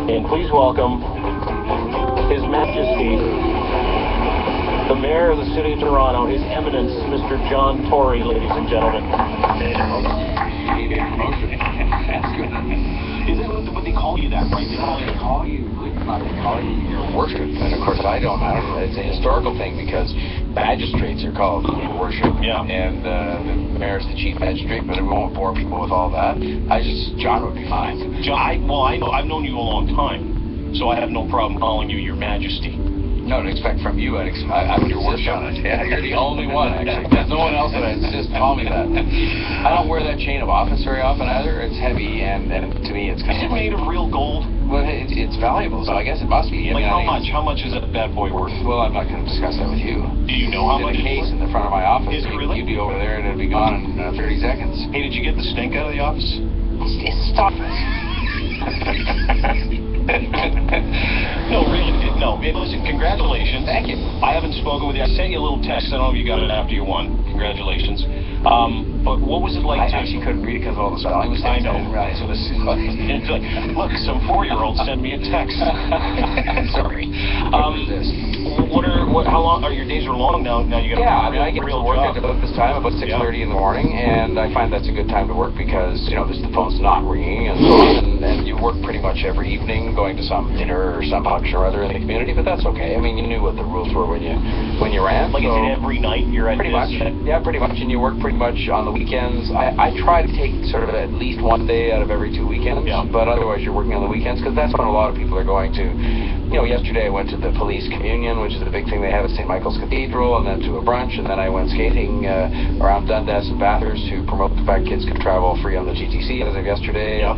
And please welcome His Majesty, the Mayor of the City of Toronto, His Eminence, Mr. John Tory, ladies and gentlemen. That's good. Is it what they call you that, right? They call you your worship. And of course, I don't know. It's a historical thing because magistrates are called your worship. Yeah. And the mayor's the chief magistrate, but it won't bore people with all that. John would be fine. John, I've known you a long time, so I have no problem calling you Your Majesty. No, to expect from you, I'm your worship. Yeah, you're the only one, actually. There's no one else that I insist call me that. I don't wear that chain of office very often either. It's heavy, and to me, it's kind of... Is it made of real gold? Well, it's valuable, so I guess it must be. Like how much? How much is that bad boy worth? Well, I'm not going to discuss that with you. Do you know how much? In a case in the front of my office. Is it really? You'd be over there, and it'd be gone in 30 seconds. Hey, did you get the stink out of the office? Stop. No, really, no. Listen, congratulations. Thank you. I haven't spoken with you. I sent you a little text. I don't know if you got it after you won. Congratulations. But what was it like? I actually couldn't read it because of all the spelling mistakes. I know. Right. So this is it's like, look, some 4-year-old sent me a text. Sorry. How long? Are your days are long now? Now you got. Yeah, I get to work at about this time, about 6:30 in the morning, and I find that's a good time to work because the phone's not ringing and so on, and you work pretty much every evening, going to some dinner or some function or other in the community. But that's okay. I mean, you knew what the rules were when you ran. Like, is it every night you're at pretty much? Yeah, pretty much, and you work pretty much on the weekends. I try to take sort of at least one day out of every 2 weekends, but otherwise you're working on the weekends because that's when a lot of people are going to. Yesterday I went to the police communion, which is a big thing they have at St. Michael's Cathedral, and then to a brunch, and then I went skating around Dundas and Bathurst to promote the fact kids can travel free on the GTC as of yesterday. Yeah.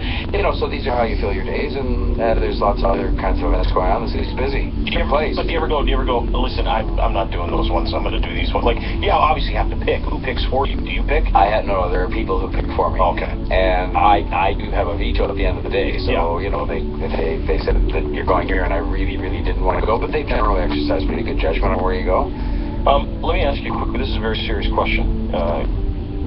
So these are how you fill your days, and there's lots of other kinds of events going on. The city's busy. But do you ever go, listen, I'm not doing those ones, I'm going to do these ones. Like, obviously you have to pick. Who picks for you? Do you pick? There are people who pick for me. Okay. And I do have a veto at the end of the day, so, they said that you're going here, and I really didn't want to go, but they generally exercise pretty good judgment on where you go. Let me ask you quickly, this is a very serious question.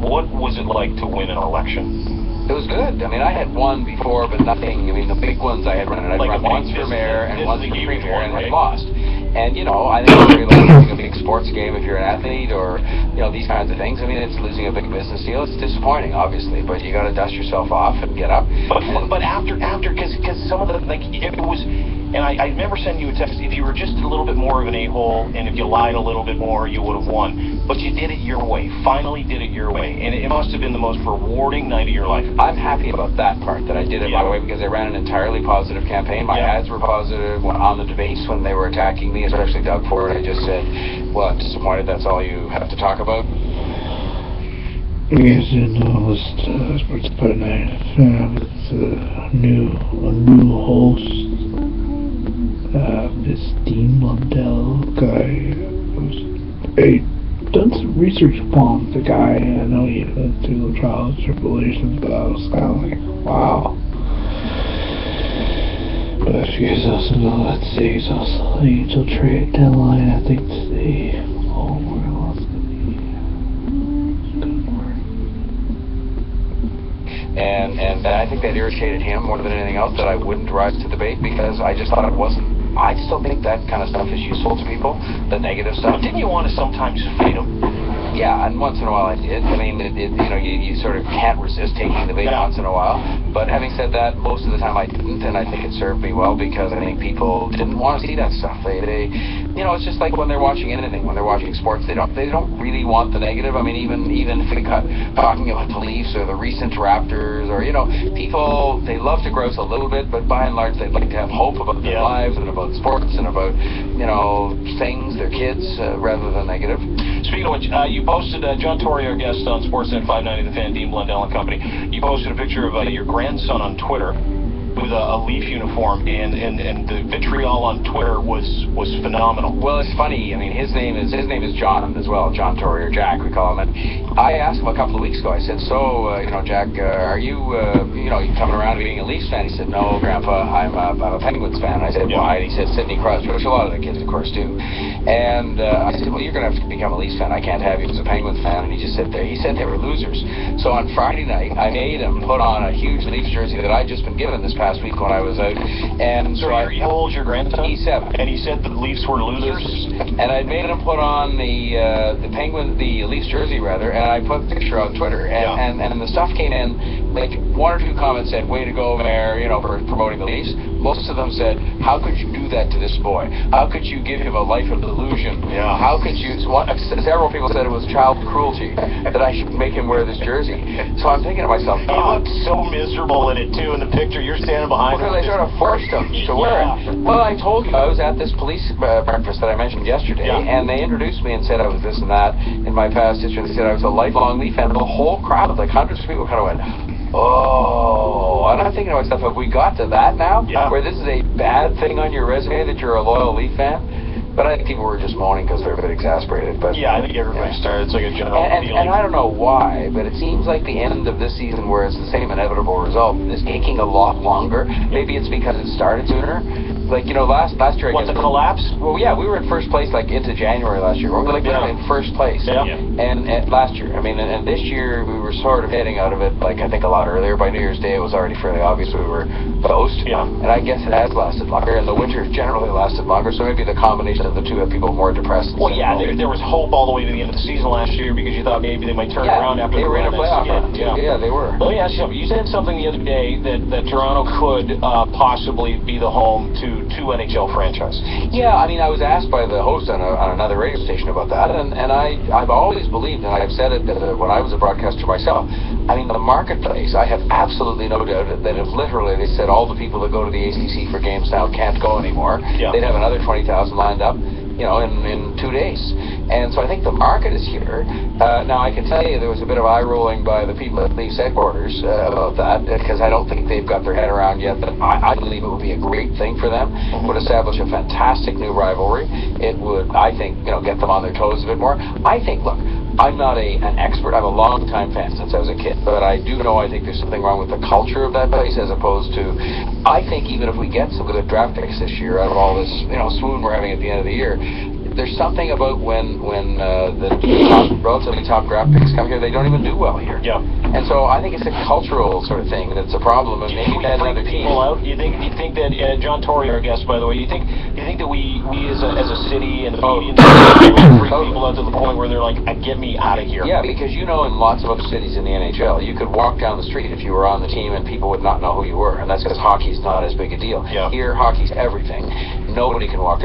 What was it like to win an election? It was good. I mean, I had won before, but nothing. I mean, the big ones I had run, and I'd run once for mayor and once for premier, and had lost. And, I think it's very like losing a big sports game if you're an athlete or, these kinds of things. I mean, it's losing a big business deal. It's disappointing, obviously, but you got to dust yourself off and get up. But after, because some of the, it was, and I remember sending you a text, if you were just a little bit more of an a-hole, and if you lied a little bit more, you would have won. But you did it your way, finally did it your way, and it must have been the most rewarding night of your life. I'm happy about that part, that I did it my way, because I ran an entirely positive campaign. My ads were positive. On the debates, when they were attacking me, especially Doug Ford, I just said, well, I'm disappointed that's all you have to talk about. Yes, and Sports Part 9 FM. It's a new host. This Dean Blundell guy. I done some research upon the guy, and I know he went through the trials and tribulations, but I was kind of like, wow. But if you guys also know that today's also the Angel Trade deadline, I think today all more or less And I think that irritated him more than anything else, that I wouldn't rise to debate, because I just thought it wasn't. I still think that kind of stuff is useful to people, the negative stuff. But didn't you want to sometimes fight him? Yeah, and once in a while I did. I mean, you sort of can't resist taking the bait once in a while. But having said that, most of the time I didn't, and I think it served me well, because I think people didn't want to see that stuff. They it's just like when they're watching anything, when they're watching sports, they don't really want the negative. I mean, even if we got talking about the Leafs or the recent Raptors, or people, they love to grouse a little bit, but by and large they'd like to have hope about their lives and about sports and about things, their kids, rather than negative. Speaking of which, you posted, John Tory, our guest on Sportsnet 590, The Fan, Dean Blundell and Company, you posted a picture of your grandson on Twitter with a Leaf uniform, and the vitriol on Twitter was phenomenal. Well, it's funny. I mean, his name is John as well, John Tory, or Jack, we call him. And I asked him a couple of weeks ago, I said, so, Jack, are you coming around to being a Leafs fan? He said, no, Grandpa, I'm a Penguins fan. I said, why? And he said, Sidney Crosby, which a lot of the kids, of course, do. And I said, well, you're going to have to become a Leafs fan. I can't have you as a Penguins fan. And he just said, he said they were losers. So on Friday night, I made him put on a huge Leafs jersey that I'd just been given this past week when I I was out. And So how old's your grandson? He's 7. And he said the Leafs were losers? And I'd made him put on the Leafs jersey rather, and I put a picture on Twitter, and the stuff came in, like 1 or 2 comments said, "Way to go, Mayor," for promoting the Leafs. Most of them said, "How could you do that to this boy? How could you give him a life of delusion? Yeah. How could you?" Several people said it was child cruelty that I should make him wear this jersey. So I'm thinking to myself, he looked so miserable in it too. In the picture, you're standing behind him. Because they sort of forced him to wear it. Well, I told you I was at this police breakfast that I mentioned yesterday, and they introduced me and said I was this and that in my past history. They said I was a lifelong Leaf fan. The whole crowd, like hundreds of people, kind of went, "Oh," and I'm thinking to myself, have we got to that now? Yeah. Where this is a bad thing on your resume that you're a loyal Leaf fan? But I think people were just moaning because they're a bit exasperated. But yeah, I think everybody started. It's like a general feeling. And I don't know why, but it seems like the end of this season, where it's the same inevitable result, is taking a lot longer. Maybe it's because it started sooner. Like, last year... What's a collapse? Well, yeah, we were in first place, like, into January last year. We were, in first place. Yeah. And last year. I mean, and this year, we were sort of heading out of it, like, I think a lot earlier. By New Year's Day, it was already fairly obvious we were toast. Yeah. And I guess it has lasted longer, and the winter generally lasted longer, so maybe the combination of the two have people more depressed. Well, yeah, there was hope all the way to the end of the season last year because you thought maybe they might turn around after they the were in a playoff run. Yeah, they were. Let me ask you something. You said something the other day that Toronto could possibly be the home to 2 NHL franchises. Yeah, I mean, I was asked by the host on another radio station about that, and I've always believed, and I've said it when I was a broadcaster myself, I mean, the marketplace, I have absolutely no doubt that if literally they said all the people that go to the ACC for games now can't go anymore, they'd have another 20,000 lined up, in 2 days. And so I think the market is here. Now, I can tell you there was a bit of eye-rolling by the people at Leafs headquarters about that, because I don't think they've got their head around yet, but I believe it would be a great thing for them. It would establish a fantastic new rivalry. It would, I think, get them on their toes a bit more. I think, look, I'm not an expert. I'm a long-time fan since I was a kid, but I do know I think there's something wrong with the culture of that place as opposed to, I think even if we get some good draft picks this year out of all this, swoon we're having at the end of the year, there's something about when the relatively top draft picks come here, they don't even do well here. Yeah. And so I think it's a cultural sort of thing that's a problem, and maybe that other team. Out? You think that John Tory, our guest, by the way, you think that we as a city and the media bring people out to the point where they're like, "Get me out of here." Yeah, because in lots of other cities in the NHL, you could walk down the street if you were on the team and people would not know who you were, and that's because hockey's not as big a deal. Yeah. Here, hockey's everything. Nobody can walk down